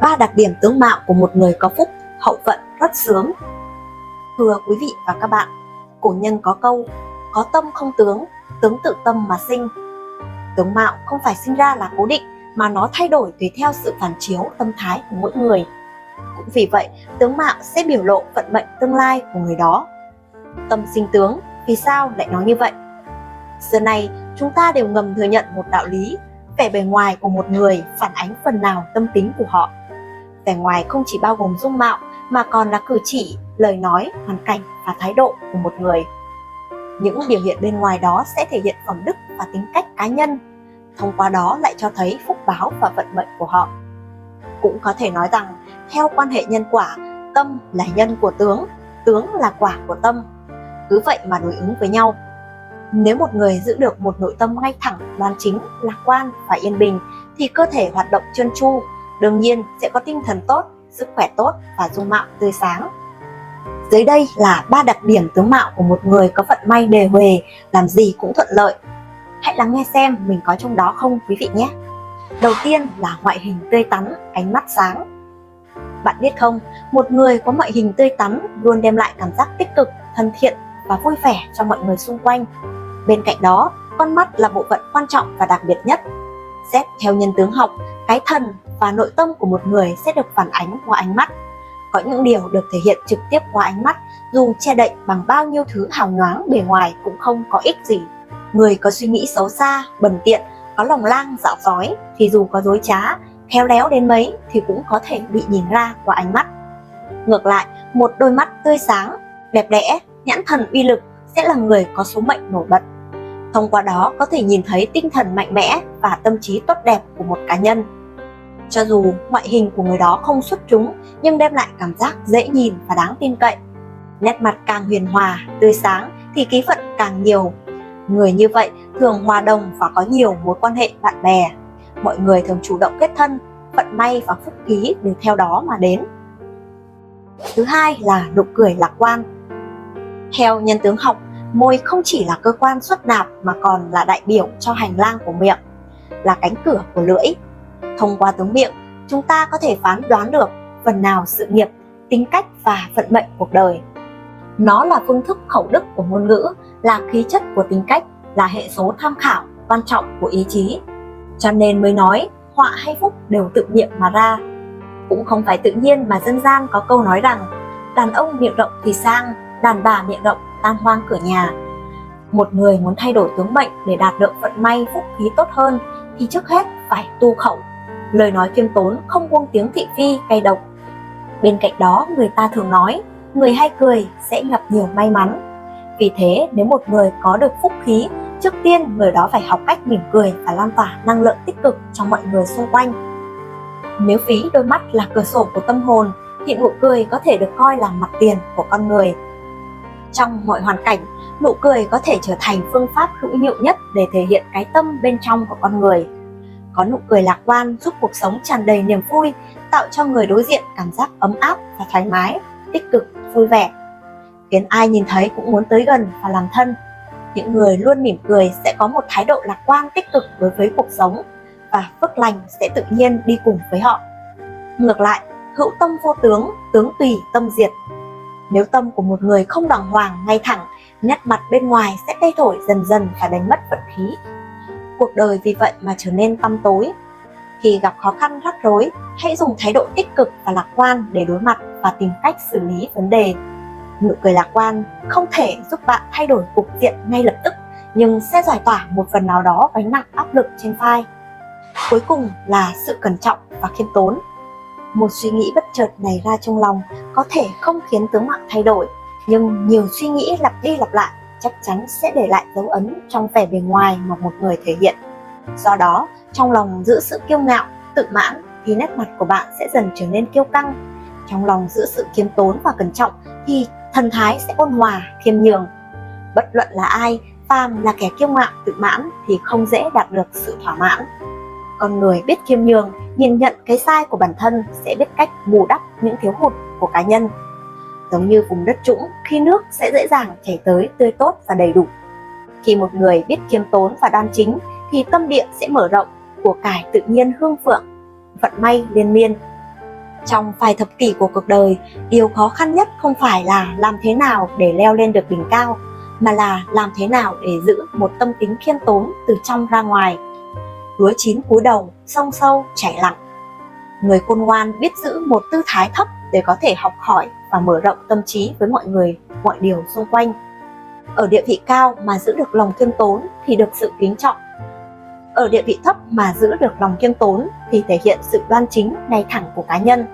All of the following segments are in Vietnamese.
Ba đặc điểm tướng mạo của một người có phúc, hậu vận rất sướng. Thưa quý vị và các bạn, cổ nhân có câu: có tâm không tướng, tướng tự tâm mà sinh. Tướng mạo không phải sinh ra là cố định, mà nó thay đổi tùy theo sự phản chiếu tâm thái của mỗi người. Cũng vì vậy, tướng mạo sẽ biểu lộ vận mệnh tương lai của người đó. Tâm sinh tướng, vì sao lại nói như vậy? Xưa nay, chúng ta đều ngầm thừa nhận một đạo lý: vẻ bề ngoài của một người phản ánh phần nào tâm tính của họ. Vẻ ngoài không chỉ bao gồm dung mạo, mà còn là cử chỉ, lời nói, hoàn cảnh và thái độ của một người. Những biểu hiện bên ngoài đó sẽ thể hiện phẩm đức và tính cách cá nhân, thông qua đó lại cho thấy phúc báo và vận mệnh của họ. Cũng có thể nói rằng, theo quan hệ nhân quả, tâm là nhân của tướng, tướng là quả của tâm, cứ vậy mà đối ứng với nhau. Nếu một người giữ được một nội tâm ngay thẳng, đoan chính, lạc quan và yên bình, thì cơ thể hoạt động trơn tru, đương nhiên sẽ có tinh thần tốt, sức khỏe tốt và dung mạo tươi sáng. Dưới đây là 3 đặc điểm tướng mạo của một người có vận may đề huề, làm gì cũng thuận lợi. Hãy lắng nghe xem mình có trong đó không quý vị nhé. Đầu tiên là ngoại hình tươi tắn, ánh mắt sáng. Bạn biết không, một người có ngoại hình tươi tắn luôn đem lại cảm giác tích cực, thân thiện và vui vẻ cho mọi người xung quanh. Bên cạnh đó, con mắt là bộ phận quan trọng và đặc biệt nhất. Xét theo nhân tướng học, cái thần và nội tâm của một người sẽ được phản ánh qua ánh mắt. Có những điều được thể hiện trực tiếp qua ánh mắt, dù che đậy bằng bao nhiêu thứ hào nhoáng bề ngoài cũng không có ích gì. Người có suy nghĩ xấu xa, bần tiện, có lòng lang dạ sói thì dù có dối trá, khéo léo đến mấy thì cũng có thể bị nhìn ra qua ánh mắt. Ngược lại, một đôi mắt tươi sáng, đẹp đẽ, nhãn thần uy lực sẽ là người có số mệnh nổi bật. Thông qua đó có thể nhìn thấy tinh thần mạnh mẽ và tâm trí tốt đẹp của một cá nhân. Cho dù ngoại hình của người đó không xuất chúng, nhưng đem lại cảm giác dễ nhìn và đáng tin cậy. Nét mặt càng huyền hòa, tươi sáng thì khí vận càng nhiều. Người như vậy thường hòa đồng và có nhiều mối quan hệ bạn bè. Mọi người thường chủ động kết thân, vận may và phúc khí đều theo đó mà đến. Thứ hai là nụ cười lạc quan. Theo nhân tướng học, môi không chỉ là cơ quan xuất nạp mà còn là đại biểu cho hành lang của miệng, là cánh cửa của lưỡi. Thông qua tướng miệng, chúng ta có thể phán đoán được phần nào sự nghiệp, tính cách và vận mệnh cuộc đời. Nó là phương thức khẩu đức của ngôn ngữ, là khí chất của tính cách, là hệ số tham khảo quan trọng của ý chí. Cho nên mới nói, họa hay phúc đều tự miệng mà ra. Cũng không phải tự nhiên mà dân gian có câu nói rằng, đàn ông miệng rộng thì sang, đàn bà miệng rộng tan hoang cửa nhà. Một người muốn thay đổi tướng mệnh để đạt được vận may phúc khí tốt hơn thì trước hết phải tu khẩu, lời nói khiêm tốn, không buông tiếng thị phi cay độc. Bên cạnh đó, người ta thường nói, người hay cười sẽ gặp nhiều may mắn. Vì thế, nếu một người có được phúc khí, trước tiên người đó phải học cách mỉm cười và lan tỏa năng lượng tích cực cho mọi người xung quanh. Nếu ví đôi mắt là cửa sổ của tâm hồn, thì nụ cười có thể được coi là mặt tiền của con người. Trong mọi hoàn cảnh, nụ cười có thể trở thành phương pháp hữu hiệu nhất để thể hiện cái tâm bên trong của con người. Có nụ cười lạc quan giúp cuộc sống tràn đầy niềm vui, tạo cho người đối diện cảm giác ấm áp và thoải mái, tích cực, vui vẻ, khiến ai nhìn thấy cũng muốn tới gần và làm thân. Những người luôn mỉm cười sẽ có một thái độ lạc quan tích cực đối với cuộc sống, và phước lành sẽ tự nhiên đi cùng với họ. Ngược lại, hữu tâm vô tướng, tướng tùy tâm diệt. Nếu tâm của một người không đàng hoàng, ngay thẳng, nét mặt bên ngoài sẽ thay đổi dần dần và đánh mất vận khí. Cuộc đời vì vậy mà trở nên tăm tối. Khi gặp khó khăn rắc rối, hãy dùng thái độ tích cực và lạc quan để đối mặt và tìm cách xử lý vấn đề. Nụ cười lạc quan không thể giúp bạn thay đổi cục diện ngay lập tức, nhưng sẽ giải tỏa một phần nào đó gánh nặng áp lực trên vai. Cuối cùng là sự cẩn trọng và khiêm tốn. Một suy nghĩ bất chợt nảy ra trong lòng có thể không khiến tướng mạo thay đổi, nhưng nhiều suy nghĩ lặp đi lặp lại chắc chắn sẽ để lại dấu ấn trong vẻ bề ngoài mà một người thể hiện. Do đó, trong lòng giữ sự kiêu ngạo, tự mãn thì nét mặt của bạn sẽ dần trở nên kiêu căng. Trong lòng giữ sự khiêm tốn và cẩn trọng thì thần thái sẽ ôn hòa, khiêm nhường. Bất luận là ai, phàm là kẻ kiêu ngạo tự mãn thì không dễ đạt được sự thỏa mãn. Con người biết khiêm nhường, nhìn nhận cái sai của bản thân sẽ biết cách bù đắp những thiếu hụt của cá nhân. Giống như vùng đất trũng, khi nước sẽ dễ dàng chảy tới tươi tốt và đầy đủ. Khi một người biết khiêm tốn và đoan chính thì tâm địa sẽ mở rộng, của cải tự nhiên hương phượng, vận may liên miên. Trong vài thập kỷ của cuộc đời, điều khó khăn nhất không phải là làm thế nào để leo lên được đỉnh cao, mà là làm thế nào để giữ một tâm tính khiêm tốn từ trong ra ngoài. Lúa chín cúi đầu, sông sâu chảy lặng. Người khôn ngoan biết giữ một tư thái thấp để có thể học hỏi và mở rộng tâm trí với mọi người, mọi điều xung quanh. Ở địa vị cao mà giữ được lòng khiêm tốn thì được sự kính trọng. Ở địa vị thấp mà giữ được lòng khiêm tốn thì thể hiện sự đoan chính, ngay thẳng của cá nhân.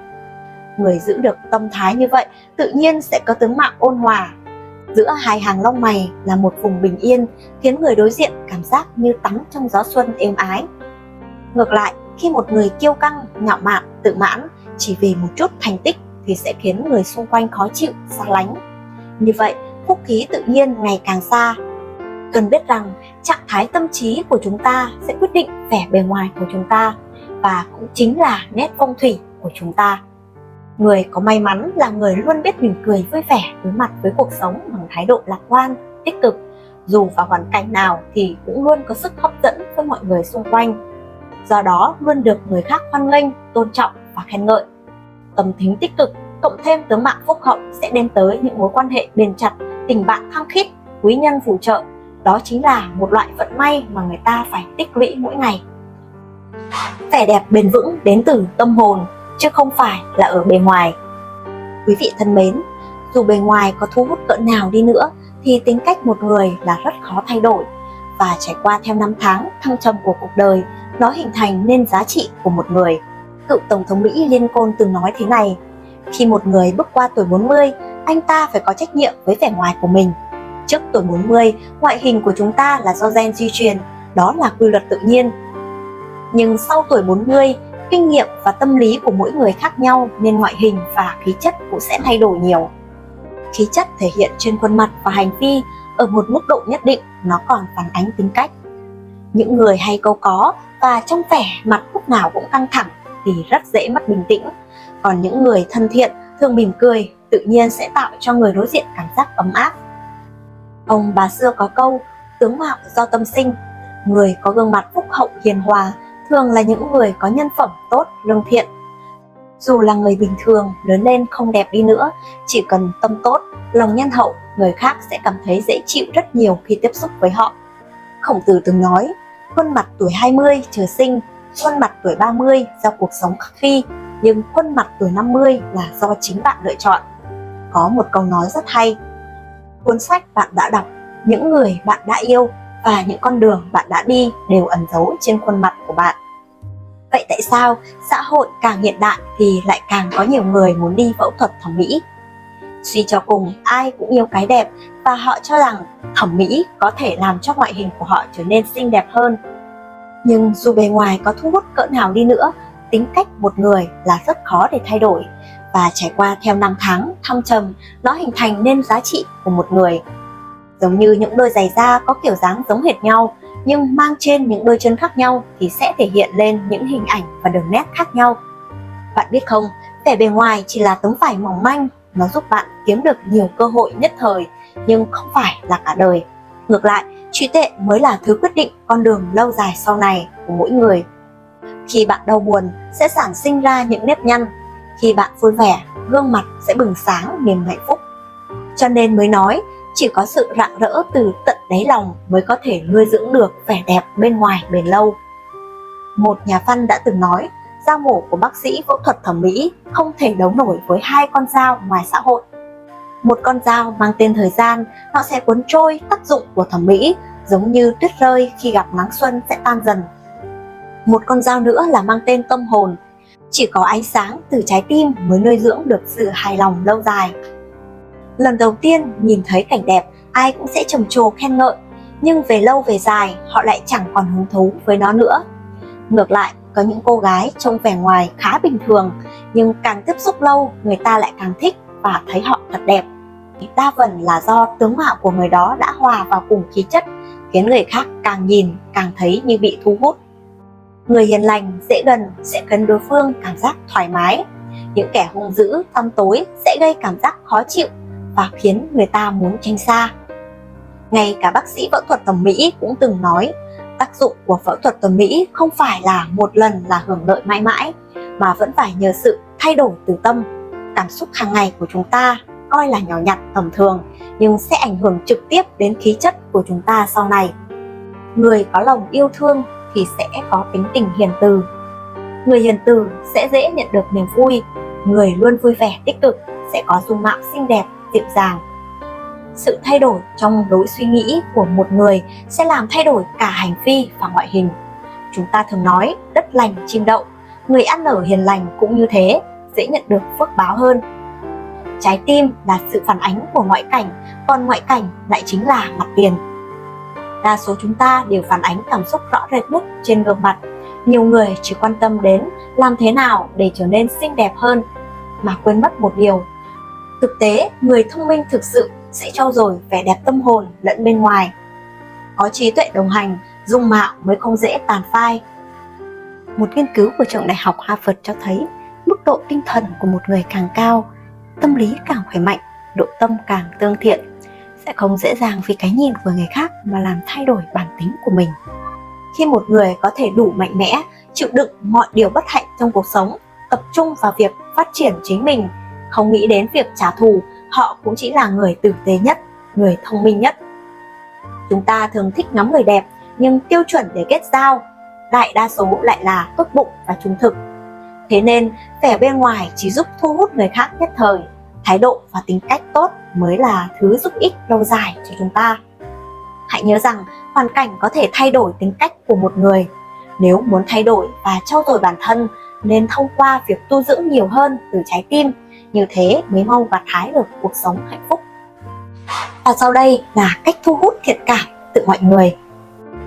Người giữ được tâm thái như vậy tự nhiên sẽ có tướng mạo ôn hòa. Giữa hai hàng lông mày là một vùng bình yên, khiến người đối diện cảm giác như tắm trong gió xuân êm ái. Ngược lại, khi một người kiêu căng, ngạo mạn, tự mãn chỉ vì một chút thành tích thì sẽ khiến người xung quanh khó chịu, xa lánh. Như vậy, phúc khí tự nhiên ngày càng xa. Cần biết rằng trạng thái tâm trí của chúng ta sẽ quyết định vẻ bề ngoài của chúng ta, và cũng chính là nét phong thủy của chúng ta. Người có may mắn là người luôn biết mỉm cười vui vẻ đối mặt với cuộc sống bằng thái độ lạc quan, tích cực. Dù vào hoàn cảnh nào thì cũng luôn có sức hấp dẫn với mọi người xung quanh. Do đó luôn được người khác hoan nghênh, tôn trọng và khen ngợi. Tâm tính tích cực cộng thêm tướng mạo phúc hậu sẽ đem tới những mối quan hệ bền chặt, tình bạn khăng khít, quý nhân phù trợ. Đó chính là một loại vận may mà người ta phải tích lũy mỗi ngày. Vẻ đẹp bền vững đến từ tâm hồn, chứ không phải là ở bề ngoài. Quý vị thân mến, dù bề ngoài có thu hút cỡ nào đi nữa thì tính cách một người là rất khó thay đổi, và trải qua theo năm tháng thăng trầm của cuộc đời, nó hình thành nên giá trị của một người. Cựu Tổng thống Mỹ Lincoln từng nói thế này: khi một người bước qua tuổi 40, anh ta phải có trách nhiệm với vẻ ngoài của mình. Trước tuổi 40, ngoại hình của chúng ta là do gen di truyền, đó là quy luật tự nhiên. Nhưng sau tuổi 40, kinh nghiệm và tâm lý của mỗi người khác nhau nên ngoại hình và khí chất cũng sẽ thay đổi nhiều. Khí chất thể hiện trên khuôn mặt và hành vi, ở một mức độ nhất định nó còn phản ánh tính cách. Những người hay câu có và trong vẻ mặt lúc nào cũng căng thẳng thì rất dễ mất bình tĩnh. Còn những người thân thiện, thường mỉm cười, tự nhiên sẽ tạo cho người đối diện cảm giác ấm áp. Ông bà xưa có câu, tướng mạo do tâm sinh. Người có gương mặt phúc hậu hiền hòa thường là những người có nhân phẩm tốt, lương thiện. Dù là người bình thường, lớn lên không đẹp đi nữa, chỉ cần tâm tốt, lòng nhân hậu, người khác sẽ cảm thấy dễ chịu rất nhiều khi tiếp xúc với họ. Khổng Tử từng nói, khuôn mặt tuổi 20 trời sinh, khuôn mặt tuổi 30 do cuộc sống khắc khi, nhưng khuôn mặt tuổi 50 là do chính bạn lựa chọn. Có một câu nói rất hay: cuốn sách bạn đã đọc, những người bạn đã yêu và những con đường bạn đã đi đều ẩn giấu trên khuôn mặt của bạn. Vậy tại sao xã hội càng hiện đại thì lại càng có nhiều người muốn đi phẫu thuật thẩm mỹ? Suy cho cùng, ai cũng yêu cái đẹp và họ cho rằng thẩm mỹ có thể làm cho ngoại hình của họ trở nên xinh đẹp hơn. Nhưng dù bề ngoài có thu hút cỡ nào đi nữa, tính cách một người là rất khó để thay đổi, và trải qua theo năm tháng thăng trầm, nó hình thành nên giá trị của một người. Giống như những đôi giày da có kiểu dáng giống hệt nhau, nhưng mang trên những đôi chân khác nhau thì sẽ thể hiện lên những hình ảnh và đường nét khác nhau. Bạn biết không, vẻ bề ngoài chỉ là tấm vải mỏng manh, nó giúp bạn kiếm được nhiều cơ hội nhất thời, nhưng không phải là cả đời. Ngược lại, trí tuệ mới là thứ quyết định con đường lâu dài sau này của mỗi người. Khi bạn đau buồn sẽ sản sinh ra những nếp nhăn, khi bạn vui vẻ, gương mặt sẽ bừng sáng niềm hạnh phúc. Cho nên mới nói, chỉ có sự rạng rỡ từ tận đáy lòng mới có thể nuôi dưỡng được vẻ đẹp bên ngoài bền lâu. Một nhà văn đã từng nói, dao mổ của bác sĩ phẫu thuật thẩm mỹ không thể đấu nổi với 2 con dao ngoài xã hội. Một con dao mang tên thời gian, nó sẽ cuốn trôi tác dụng của thẩm mỹ, giống như tuyết rơi khi gặp nắng xuân sẽ tan dần. Một con dao nữa là mang tên tâm hồn, chỉ có ánh sáng từ trái tim mới nuôi dưỡng được sự hài lòng lâu dài. Lần đầu tiên nhìn thấy cảnh đẹp, ai cũng sẽ trầm trồ khen ngợi, nhưng về lâu về dài họ lại chẳng còn hứng thú với nó nữa. Ngược lại, có những cô gái trông vẻ ngoài khá bình thường, nhưng càng tiếp xúc lâu người ta lại càng thích và thấy họ thật đẹp. Đa phần là do tướng mạo của người đó đã hòa vào cùng khí chất, khiến người khác càng nhìn càng thấy như bị thu hút. Người hiền lành, dễ gần sẽ khiến đối phương cảm giác thoải mái. Những kẻ hung dữ, tăm tối sẽ gây cảm giác khó chịu và khiến người ta muốn tránh xa. Ngay cả bác sĩ phẫu thuật thẩm mỹ cũng từng nói, tác dụng của phẫu thuật thẩm mỹ không phải là một lần là hưởng lợi mãi mãi, mà vẫn phải nhờ sự thay đổi từ tâm. Cảm xúc hàng ngày của chúng ta coi là nhỏ nhặt tầm thường nhưng sẽ ảnh hưởng trực tiếp đến khí chất của chúng ta sau này. Người có lòng yêu thương thì sẽ có tính tình hiền từ. Người hiền từ sẽ dễ nhận được niềm vui. Người luôn vui vẻ tích cực sẽ có dung mạo xinh đẹp, dịu dàng. Sự thay đổi trong lối suy nghĩ của một người sẽ làm thay đổi cả hành vi và ngoại hình. Chúng ta thường nói đất lành chim đậu, người ăn ở hiền lành cũng như thế, dễ nhận được phước báo hơn. Trái tim là sự phản ánh của ngoại cảnh, còn ngoại cảnh lại chính là mặt tiền. Đa số chúng ta đều phản ánh cảm xúc rõ rệt nhất trên gương mặt. Nhiều người chỉ quan tâm đến làm thế nào để trở nên xinh đẹp hơn, mà quên mất một điều. Thực tế, người thông minh thực sự sẽ trau dồi vẻ đẹp tâm hồn lẫn bên ngoài. Có trí tuệ đồng hành, dung mạo mới không dễ tàn phai. Một nghiên cứu của trường đại học Harvard cho thấy mức độ tinh thần của một người càng cao, tâm lý càng khỏe mạnh, độ tâm càng tương thiện, sẽ không dễ dàng vì cái nhìn của người khác mà làm thay đổi bản tính của mình. Khi một người có thể đủ mạnh mẽ, chịu đựng mọi điều bất hạnh trong cuộc sống, tập trung vào việc phát triển chính mình, không nghĩ đến việc trả thù, họ cũng chỉ là người tử tế nhất, người thông minh nhất. Chúng ta thường thích ngắm người đẹp, nhưng tiêu chuẩn để kết giao, đại đa số lại là tốt bụng và trung thực. Thế nên, vẻ bên ngoài chỉ giúp thu hút người khác nhất thời, thái độ và tính cách tốt mới là thứ giúp ích lâu dài cho chúng ta. Hãy nhớ rằng, hoàn cảnh có thể thay đổi tính cách của một người. Nếu muốn thay đổi và trau dồi bản thân, nên thông qua việc tu dưỡng nhiều hơn từ trái tim, như thế mới mong gặt hái được cuộc sống hạnh phúc. Và sau đây là cách thu hút thiện cảm từ mọi người.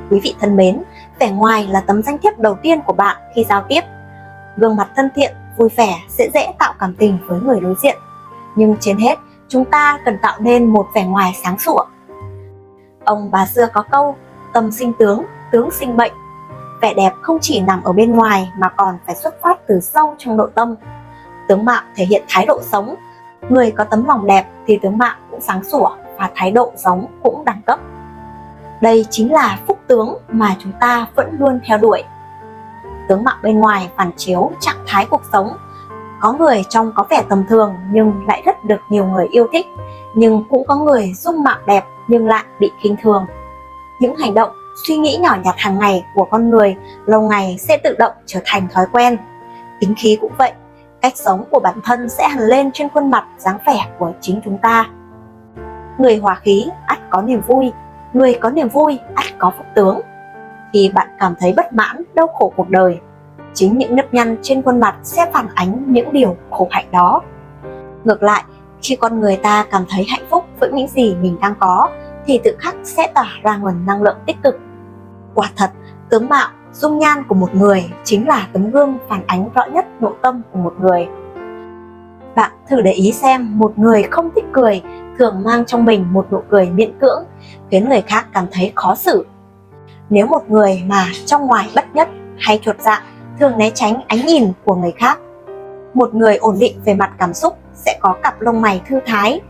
Quý vị thân mến, vẻ ngoài là tấm danh thiếp đầu tiên của bạn khi giao tiếp. Gương mặt thân thiện, vui vẻ sẽ dễ tạo cảm tình với người đối diện. Nhưng trên hết, chúng ta cần tạo nên một vẻ ngoài sáng sủa. Ông bà xưa có câu, tâm sinh tướng, tướng sinh mệnh. Vẻ đẹp không chỉ nằm ở bên ngoài mà còn phải xuất phát từ sâu trong nội tâm. Tướng mạo thể hiện thái độ sống. Người có tấm lòng đẹp thì tướng mạo cũng sáng sủa và thái độ sống cũng đẳng cấp. Đây chính là phúc tướng mà chúng ta vẫn luôn theo đuổi. Tướng mạo bên ngoài phản chiếu trạng thái cuộc sống. Có người trông có vẻ tầm thường nhưng lại rất được nhiều người yêu thích, nhưng cũng có người dung mạo đẹp nhưng lại bị khinh thường. Những hành động, suy nghĩ nhỏ nhặt hàng ngày của con người lâu ngày sẽ tự động trở thành thói quen. Tính khí cũng vậy, cách sống của bản thân sẽ hằn lên trên khuôn mặt dáng vẻ của chính chúng ta. Người hòa khí ắt có niềm vui, người có niềm vui ắt có phúc tướng. Khi bạn cảm thấy bất mãn, đau khổ cuộc đời, chính những nếp nhăn trên khuôn mặt sẽ phản ánh những điều khổ hạnh đó. Ngược lại, khi con người ta cảm thấy hạnh phúc với những gì mình đang có, thì tự khắc sẽ tỏa ra nguồn năng lượng tích cực. Quả thật, tướng mạo, dung nhan của một người chính là tấm gương phản ánh rõ nhất nội tâm của một người. Bạn thử để ý xem, một người không thích cười thường mang trong mình một nụ cười miễn cưỡng, khiến người khác cảm thấy khó xử. Nếu một người mà trong ngoài bất nhất hay chuột dạ, thường né tránh ánh nhìn của người khác. Một người ổn định về mặt cảm xúc sẽ có cặp lông mày thư thái.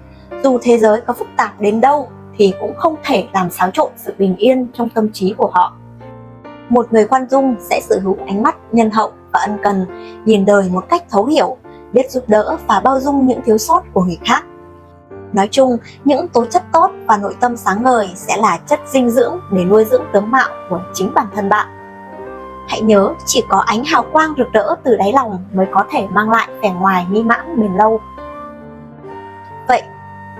Dù thế giới có phức tạp đến đâu thì cũng không thể làm xáo trộn sự bình yên trong tâm trí của họ. Một người khoan dung sẽ sở hữu ánh mắt nhân hậu và ân cần, nhìn đời một cách thấu hiểu, biết giúp đỡ và bao dung những thiếu sót của người khác. Nói chung, những tố chất tốt và nội tâm sáng ngời sẽ là chất dinh dưỡng để nuôi dưỡng tướng mạo của chính bản thân bạn. Hãy nhớ, chỉ có ánh hào quang rực rỡ từ đáy lòng mới có thể mang lại vẻ ngoài mỹ mãn bền lâu. Vậy,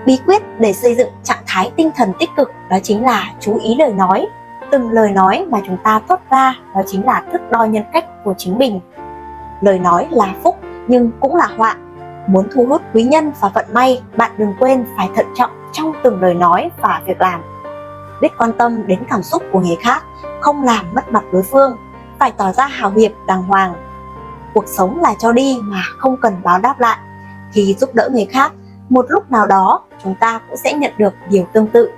bí quyết để xây dựng trạng thái tinh thần tích cực đó chính là chú ý lời nói. Từng lời nói mà chúng ta thốt ra đó chính là thước đo nhân cách của chính mình. Lời nói là phúc nhưng cũng là họa. Muốn thu hút quý nhân và vận may, bạn đừng quên phải thận trọng trong từng lời nói và việc làm. Biết quan tâm đến cảm xúc của người khác, không làm mất mặt đối phương, phải tỏ ra hào hiệp đàng hoàng. Cuộc sống là cho đi mà không cần báo đáp lại. Khi giúp đỡ người khác, một lúc nào đó chúng ta cũng sẽ nhận được điều tương tự.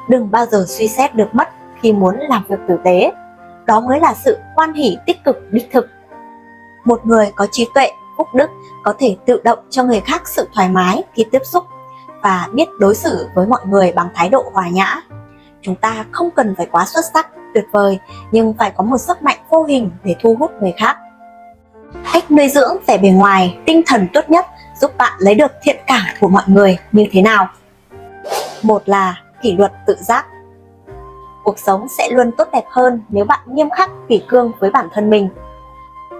Đừng bao giờ suy xét được mất khi muốn làm việc tử tế. Đó mới là sự hoan hỷ tích cực đích thực. Một người có trí tuệ, phúc đức có thể tự động cho người khác sự thoải mái khi tiếp xúc và biết đối xử với mọi người bằng thái độ hòa nhã. Chúng ta không cần phải quá xuất sắc, tuyệt vời, nhưng phải có một sức mạnh vô hình để thu hút người khác. Cách nuôi dưỡng vẻ bề ngoài, tinh thần tốt nhất giúp bạn lấy được thiện cảm của mọi người như thế nào? Một là kỷ luật tự giác. Cuộc sống sẽ luôn tốt đẹp hơn nếu bạn nghiêm khắc kỷ cương với bản thân mình.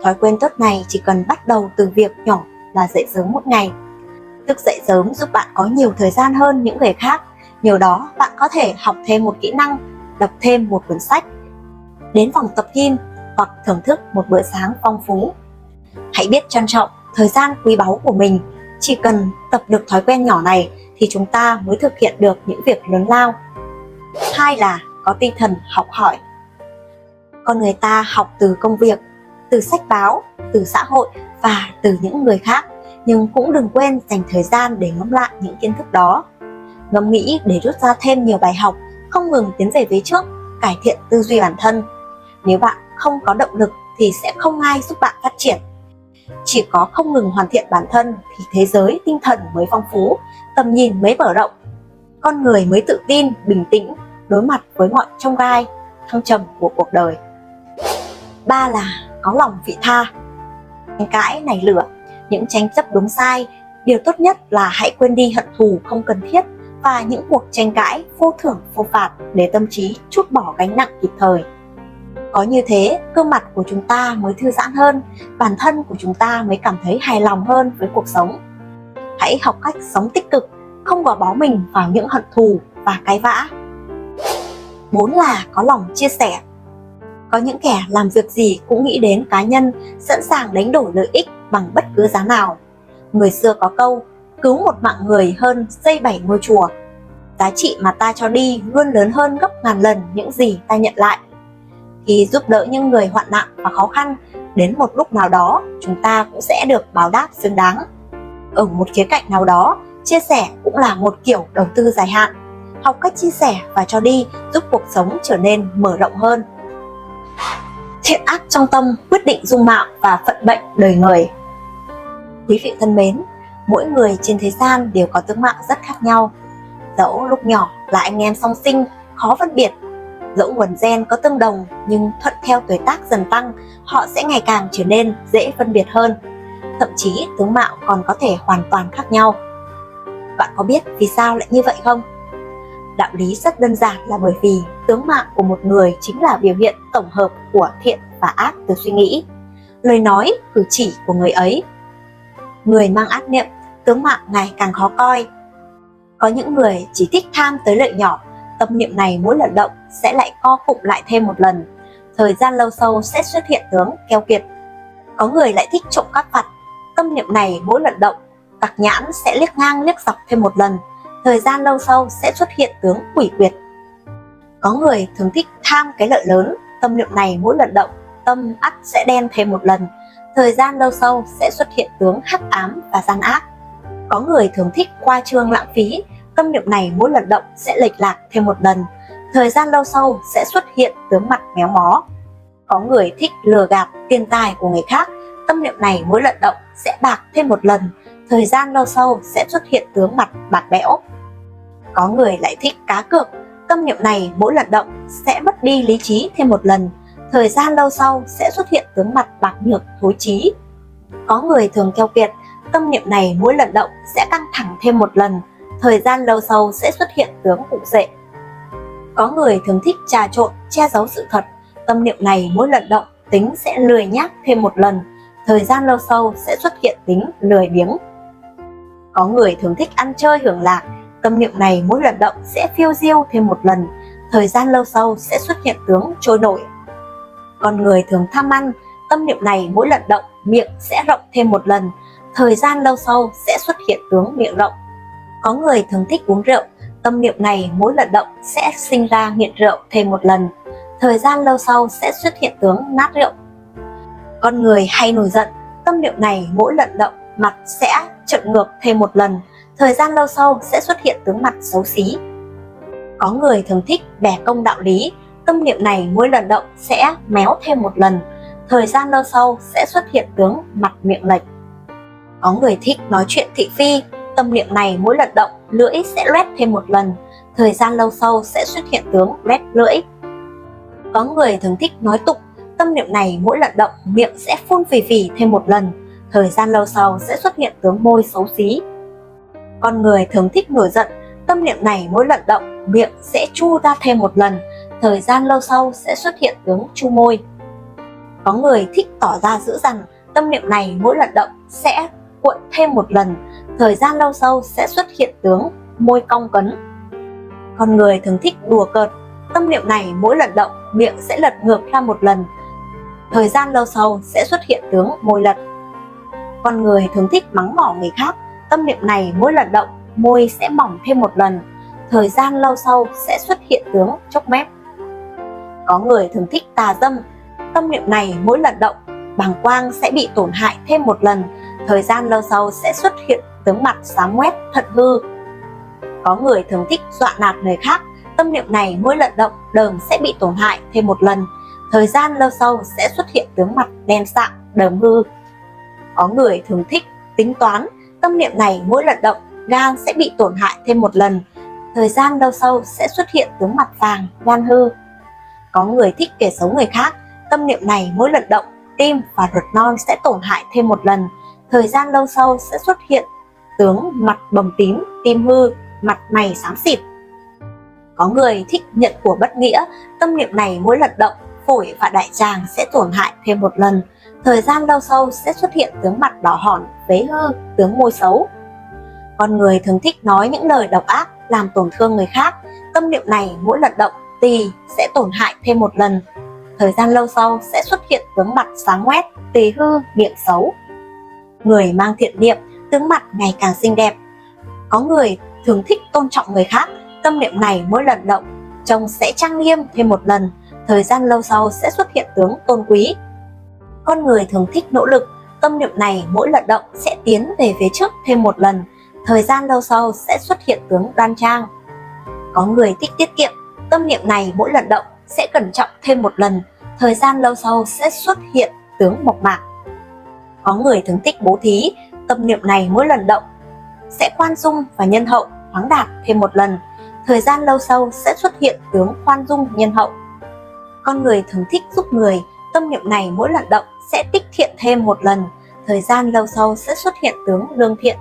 Thói quen tốt này chỉ cần bắt đầu từ việc nhỏ là dậy sớm mỗi ngày. Thức dậy sớm giúp bạn có nhiều thời gian hơn những người khác. Nhờ đó bạn có thể học thêm một kỹ năng, đọc thêm một cuốn sách, đến phòng tập gym hoặc thưởng thức một bữa sáng phong phú. Hãy biết trân trọng thời gian quý báu của mình. Chỉ cần tập được thói quen nhỏ này thì chúng ta mới thực hiện được những việc lớn lao. Hai là có tinh thần học hỏi. Con người ta học từ công việc, từ sách báo, từ xã hội và từ những người khác, nhưng cũng đừng quên dành thời gian để ngẫm lại những kiến thức đó. Ngẫm nghĩ để rút ra thêm nhiều bài học, không ngừng tiến về phía trước, cải thiện tư duy bản thân. Nếu bạn không có động lực thì sẽ không ai giúp bạn phát triển. Chỉ có không ngừng hoàn thiện bản thân thì thế giới tinh thần mới phong phú, tầm nhìn mới mở rộng, con người mới tự tin, bình tĩnh đối mặt với mọi chông gai, thăng trầm của cuộc đời. Ba là có lòng vị tha. Tranh cãi nảy lửa, những tranh chấp đúng sai, điều tốt nhất là hãy quên đi hận thù không cần thiết và những cuộc tranh cãi vô thưởng vô phạt để tâm trí trút bỏ gánh nặng kịp thời. Có như thế, gương mặt của chúng ta mới thư giãn hơn, bản thân của chúng ta mới cảm thấy hài lòng hơn với cuộc sống. Hãy học cách sống tích cực, không gò bó mình vào những hận thù và cãi vã. 4 là có lòng chia sẻ. Có những kẻ làm việc gì cũng nghĩ đến cá nhân, sẵn sàng đánh đổi lợi ích bằng bất cứ giá nào. Người xưa có câu, cứu một mạng người hơn xây 7 ngôi chùa. Giá trị mà ta cho đi luôn lớn hơn gấp ngàn lần những gì ta nhận lại. Khi giúp đỡ những người hoạn nạn và khó khăn, đến một lúc nào đó chúng ta cũng sẽ được báo đáp xứng đáng. Ở một khía cạnh nào đó, chia sẻ cũng là một kiểu đầu tư dài hạn. Học cách chia sẻ và cho đi giúp cuộc sống trở nên mở rộng hơn. Thiện ác trong tâm quyết định dung mạo và vận mệnh đời người. Quý vị thân mến, mỗi người trên thế gian đều có tướng mạo rất khác nhau. Dẫu lúc nhỏ là anh em song sinh, khó phân biệt, dẫu nguồn gen có tương đồng nhưng thuận theo tuổi tác dần tăng, họ sẽ ngày càng trở nên dễ phân biệt hơn. Thậm chí tướng mạo còn có thể hoàn toàn khác nhau. Bạn có biết vì sao lại như vậy không? Đạo lý rất đơn giản là bởi vì tướng mạo của một người chính là biểu hiện tổng hợp của thiện và ác từ suy nghĩ, lời nói, cử chỉ của người ấy. Người mang ác niệm, tướng mạo ngày càng khó coi. Có những người chỉ thích tham tới lợi nhỏ, tâm niệm này mỗi lần động sẽ lại co cụm lại thêm một lần, thời gian lâu sau sẽ xuất hiện tướng keo kiệt. Có người lại thích trộm cắp vặt, tâm niệm này mỗi lần động, tặc nhãn sẽ liếc ngang liếc dọc thêm một lần, thời gian lâu sau sẽ xuất hiện tướng quỷ quyệt. Có người thường thích tham cái lợi lớn, tâm niệm này mỗi lần động, tâm ắt sẽ đen thêm một lần, thời gian lâu sau sẽ xuất hiện tướng hắc ám và gian ác. Có người thường thích khoa trương lãng phí, tâm niệm này mỗi lần động sẽ lệch lạc thêm một lần, thời gian lâu sau sẽ xuất hiện tướng mặt méo mó. Có người thích lừa gạt tiền tài của người khác, tâm niệm này mỗi lần động sẽ bạc thêm một lần, thời gian lâu sau sẽ xuất hiện tướng mặt bạc bẽo. Có người lại thích cá cược, tâm niệm này mỗi lần động sẽ mất đi lý trí thêm một lần, thời gian lâu sau sẽ xuất hiện tướng mặt bạc nhược thối chí. Có người thường keo kiệt, tâm niệm này mỗi lần động sẽ căng thẳng thêm một lần, thời gian lâu sau sẽ xuất hiện tướng cụ rệ. Có người thường thích trà trộn, che giấu sự thật, tâm niệm này mỗi lần động tính sẽ lười nhác thêm một lần, thời gian lâu sau sẽ xuất hiện tính lười biếng. Có người thường thích ăn chơi hưởng lạc, tâm niệm này mỗi lần động sẽ phiêu diêu thêm một lần, thời gian lâu sau sẽ xuất hiện tướng trôi nổi. Còn người thường tham ăn, tâm niệm này mỗi lần động miệng sẽ rộng thêm một lần, thời gian lâu sau sẽ xuất hiện tướng miệng rộng. Có người thường thích uống rượu, tâm niệm này mỗi lần động sẽ sinh ra nghiện rượu thêm một lần, thời gian lâu sau sẽ xuất hiện tướng nát rượu. Con người hay nổi giận, tâm niệm này mỗi lần động mặt sẽ trợn ngược thêm một lần, thời gian lâu sau sẽ xuất hiện tướng mặt xấu xí. Có người thường thích bẻ công đạo lý, tâm niệm này mỗi lần động sẽ méo thêm một lần, thời gian lâu sau sẽ xuất hiện tướng mặt miệng lệch. Có người thích nói chuyện thị phi, tâm niệm này mỗi lần động lưỡi sẽ loét thêm một lần, thời gian lâu sau sẽ xuất hiện tướng loét lưỡi. Có người thường thích nói tục, tâm niệm này mỗi lần động miệng sẽ phun phì phì thêm một lần, thời gian lâu sau sẽ xuất hiện tướng môi xấu xí. Con người thường thích nổi giận, tâm niệm này mỗi lần động miệng sẽ chu ra thêm một lần, thời gian lâu sau sẽ xuất hiện tướng chu môi. Có người thích tỏ ra dữ dằn, tâm niệm này mỗi lần động sẽ cuộn thêm một lần, thời gian lâu sau sẽ xuất hiện tướng môi cong cấn. Con người thường thích đùa cợt, tâm niệm này mỗi lần động miệng sẽ lật ngược ra một lần, thời gian lâu sau sẽ xuất hiện tướng môi lật. Con người thường thích mắng mỏ người khác, tâm niệm này mỗi lần động môi sẽ mỏng thêm một lần, thời gian lâu sau sẽ xuất hiện tướng chốc mép. Có người thường thích tà dâm, tâm niệm này mỗi lần động bàng quang sẽ bị tổn hại thêm một lần, thời gian lâu sau sẽ xuất hiện tướng mặt xám ngoét, thận hư. Có người thường thích dọa nạt người khác, tâm niệm này mỗi lần động đờm sẽ bị tổn hại thêm một lần, thời gian lâu sau sẽ xuất hiện tướng mặt đen sạm, đờm hư. Có người thường thích tính toán, tâm niệm này mỗi lần động gan sẽ bị tổn hại thêm một lần, thời gian lâu sau sẽ xuất hiện tướng mặt vàng, gan hư. Có người thích kể xấu người khác, tâm niệm này mỗi lần động tim và ruột non sẽ tổn hại thêm một lần, thời gian lâu sau sẽ xuất hiện tướng mặt bầm tím, tim hư, mặt mày xám xịt. Có người thích nhận của bất nghĩa, tâm niệm này mỗi lần động phổi và đại tràng sẽ tổn hại thêm một lần, thời gian lâu sau sẽ xuất hiện tướng mặt đỏ hòn, vế hư, tướng môi xấu. Con người thường thích nói những lời độc ác làm tổn thương người khác, tâm niệm này mỗi lần động tỳ sẽ tổn hại thêm một lần, thời gian lâu sau sẽ xuất hiện tướng mặt sáng ngoét, tỳ hư, miệng xấu. Người mang thiện niệm, tướng mặt ngày càng xinh đẹp. Có người thường thích tôn trọng người khác, tâm niệm này mỗi lần động trông sẽ trang nghiêm thêm một lần, thời gian lâu sau sẽ xuất hiện tướng tôn quý. Con người thường thích nỗ lực, tâm niệm này mỗi lần động sẽ tiến về phía trước thêm một lần, thời gian lâu sau sẽ xuất hiện tướng đoan trang. Có người thích tiết kiệm, tâm niệm này mỗi lần động sẽ cẩn trọng thêm một lần, thời gian lâu sau sẽ xuất hiện tướng mộc mạc. Có người thường thích bố thí, tâm niệm này mỗi lần động sẽ khoan dung và nhân hậu, khoáng đạt thêm một lần, thời gian lâu sau sẽ xuất hiện tướng khoan dung nhân hậu. Con người thường thích giúp người, tâm niệm này mỗi lần động sẽ tích thiện thêm một lần, thời gian lâu sau sẽ xuất hiện tướng lương thiện.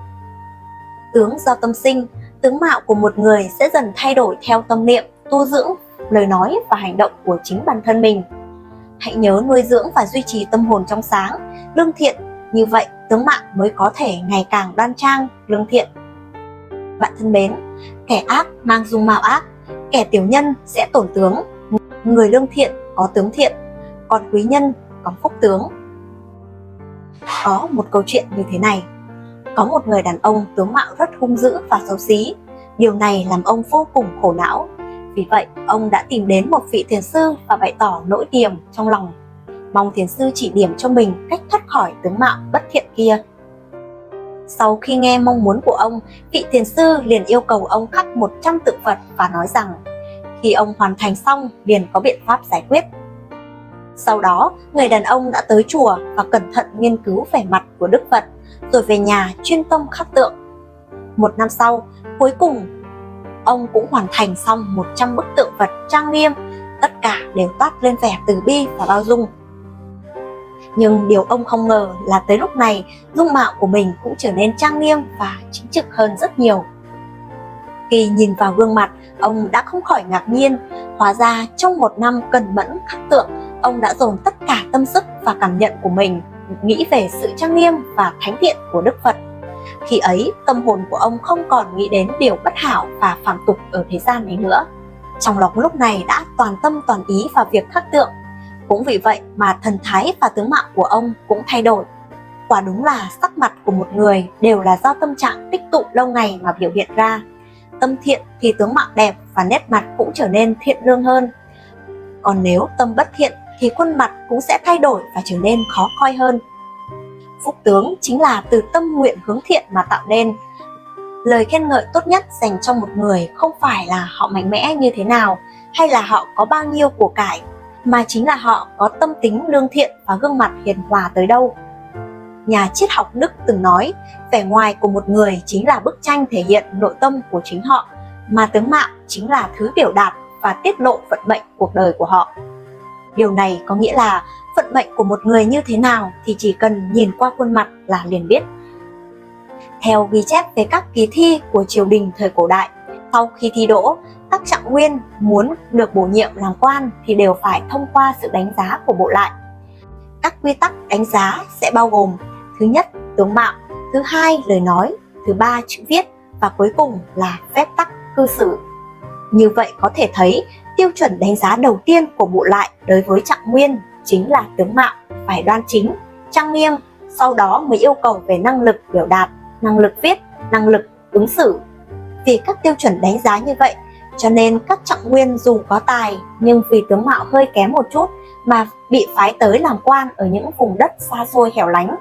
Tướng do tâm sinh, tướng mạo của một người sẽ dần thay đổi theo tâm niệm, tu dưỡng, lời nói và hành động của chính bản thân mình. Hãy nhớ nuôi dưỡng và duy trì tâm hồn trong sáng, lương thiện, như vậy tướng mạo mới có thể ngày càng đoan trang, lương thiện. Bạn thân mến, kẻ ác mang dung mạo ác, kẻ tiểu nhân sẽ tổn tướng, người lương thiện có tướng thiện, còn quý nhân có phúc tướng. Có một câu chuyện như thế này, có một người đàn ông tướng mạo rất hung dữ và xấu xí, điều này làm ông vô cùng khổ não. Vì vậy, ông đã tìm đến một vị thiền sư và bày tỏ nỗi niềm trong lòng, mong thiền sư chỉ điểm cho mình cách thoát khỏi tướng mạo bất thiện kia. Sau khi nghe mong muốn của ông, vị thiền sư liền yêu cầu ông khắc 100 tượng Phật và nói rằng khi ông hoàn thành xong liền có biện pháp giải quyết. Sau đó, người đàn ông đã tới chùa và cẩn thận nghiên cứu vẻ mặt của Đức Phật, rồi về nhà chuyên tâm khắc tượng. Một năm sau, cuối cùng, ông cũng hoàn thành xong 100 bức tượng Phật trang nghiêm, tất cả đều toát lên vẻ từ bi và bao dung. Nhưng điều ông không ngờ là tới lúc này, dung mạo của mình cũng trở nên trang nghiêm và chính trực hơn rất nhiều. Khi nhìn vào gương mặt, ông đã không khỏi ngạc nhiên, hóa ra trong một năm cẩn mẫn khắc tượng, ông đã dồn tất cả tâm sức và cảm nhận của mình, nghĩ về sự trang nghiêm và thánh thiện của Đức Phật. Khi ấy, tâm hồn của ông không còn nghĩ đến điều bất hảo và phàm tục ở thế gian này nữa. Trong lòng lúc này đã toàn tâm toàn ý vào việc khắc tượng. Cũng vì vậy mà thần thái và tướng mạo của ông cũng thay đổi. Quả đúng là sắc mặt của một người đều là do tâm trạng tích tụ lâu ngày mà biểu hiện ra. Tâm thiện thì tướng mạo đẹp và nét mặt cũng trở nên thiện lương hơn. Còn nếu tâm bất thiện thì khuôn mặt cũng sẽ thay đổi và trở nên khó coi hơn. Phúc tướng chính là từ tâm nguyện hướng thiện mà tạo nên. Lời khen ngợi tốt nhất dành cho một người không phải là họ mạnh mẽ như thế nào hay là họ có bao nhiêu của cải, mà chính là họ có tâm tính lương thiện và gương mặt hiền hòa tới đâu. Nhà triết học Đức từng nói, vẻ ngoài của một người chính là bức tranh thể hiện nội tâm của chính họ, mà tướng mạo chính là thứ biểu đạt và tiết lộ vận mệnh cuộc đời của họ. Điều này có nghĩa là vận mệnh của một người như thế nào thì chỉ cần nhìn qua khuôn mặt là liền biết. Theo ghi chép về các kỳ thi của triều đình thời cổ đại, sau khi thi đỗ, các trạng nguyên muốn được bổ nhiệm làm quan thì đều phải thông qua sự đánh giá của bộ lại. Các quy tắc đánh giá sẽ bao gồm: thứ nhất, tướng mạo; thứ hai, lời nói; thứ ba, chữ viết; và cuối cùng là phép tắc cư xử. Như vậy có thể thấy, tiêu chuẩn đánh giá đầu tiên của bộ lại đối với trạng nguyên chính là tướng mạo phải đoan chính, trang nghiêm, sau đó mới yêu cầu về năng lực biểu đạt, năng lực viết, năng lực ứng xử. Vì các tiêu chuẩn đánh giá như vậy, cho nên các trạng nguyên dù có tài nhưng vì tướng mạo hơi kém một chút mà bị phái tới làm quan ở những vùng đất xa xôi hẻo lánh.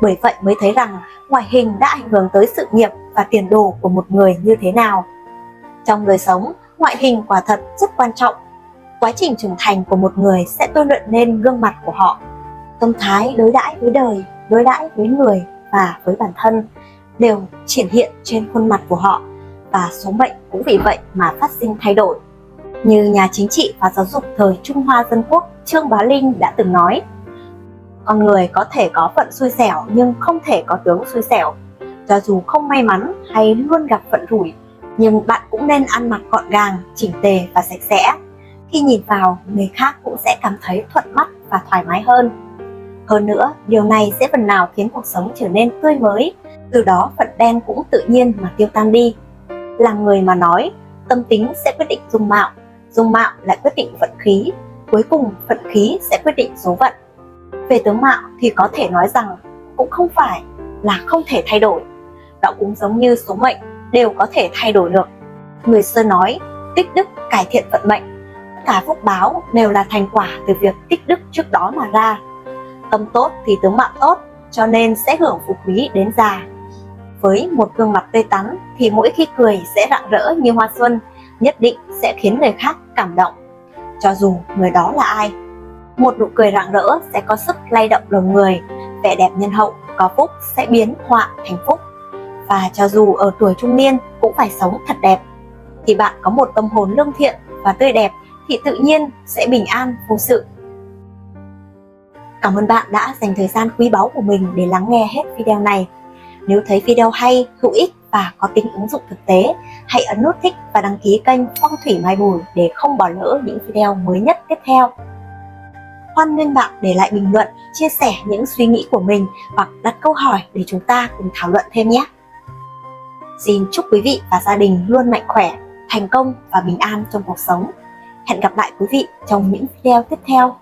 Bởi vậy mới thấy rằng ngoại hình đã ảnh hưởng tới sự nghiệp và tiền đồ của một người như thế nào. Trong đời sống, ngoại hình quả thật rất quan trọng. Quá trình trưởng thành của một người sẽ tôi luyện nên gương mặt của họ. Tâm thái đối đãi với đời, đối đãi với người và với bản thân đều triển hiện trên khuôn mặt của họ, và số mệnh cũng vì vậy mà phát sinh thay đổi. Như nhà chính trị và giáo dục thời Trung Hoa Dân Quốc Trương Bá Linh đã từng nói: con người có thể có vận xui xẻo nhưng không thể có tướng xui xẻo. Cho dù không may mắn hay luôn gặp vận rủi, nhưng bạn cũng nên ăn mặc gọn gàng, chỉnh tề và sạch sẽ. Khi nhìn vào, người khác cũng sẽ cảm thấy thuận mắt và thoải mái hơn. Hơn nữa, điều này sẽ phần nào khiến cuộc sống trở nên tươi mới, từ đó vận đen cũng tự nhiên mà tiêu tan đi. Làm người mà nói, tâm tính sẽ quyết định dung mạo lại quyết định vận khí, cuối cùng vận khí sẽ quyết định số vận. Về tướng mạo thì có thể nói rằng cũng không phải là không thể thay đổi. Đó cũng giống như số mệnh đều có thể thay đổi được. Người xưa nói, tích đức cải thiện vận mệnh. Tất cả phúc báo đều là thành quả từ việc tích đức trước đó mà ra. Tâm tốt thì tướng mạo tốt, cho nên sẽ hưởng phú quý đến già. Với một gương mặt tươi tắn thì mỗi khi cười sẽ rạng rỡ như hoa xuân, nhất định sẽ khiến người khác cảm động, cho dù người đó là ai. Một nụ cười rạng rỡ sẽ có sức lay động lòng người, vẻ đẹp nhân hậu có phúc sẽ biến họa thành phúc. Và cho dù ở tuổi trung niên cũng phải sống thật đẹp. Thì bạn có một tâm hồn lương thiện và tươi đẹp thì tự nhiên sẽ bình an vô sự. Cảm ơn bạn đã dành thời gian quý báu của mình để lắng nghe hết video này. Nếu thấy video hay, hữu ích và có tính ứng dụng thực tế, hãy ấn nút thích và đăng ký kênh Phong thủy Mai Bùi để không bỏ lỡ những video mới nhất tiếp theo. Hoan nghênh bạn để lại bình luận, chia sẻ những suy nghĩ của mình hoặc đặt câu hỏi để chúng ta cùng thảo luận thêm nhé. Xin chúc quý vị và gia đình luôn mạnh khỏe, thành công và bình an trong cuộc sống. Hẹn gặp lại quý vị trong những video tiếp theo.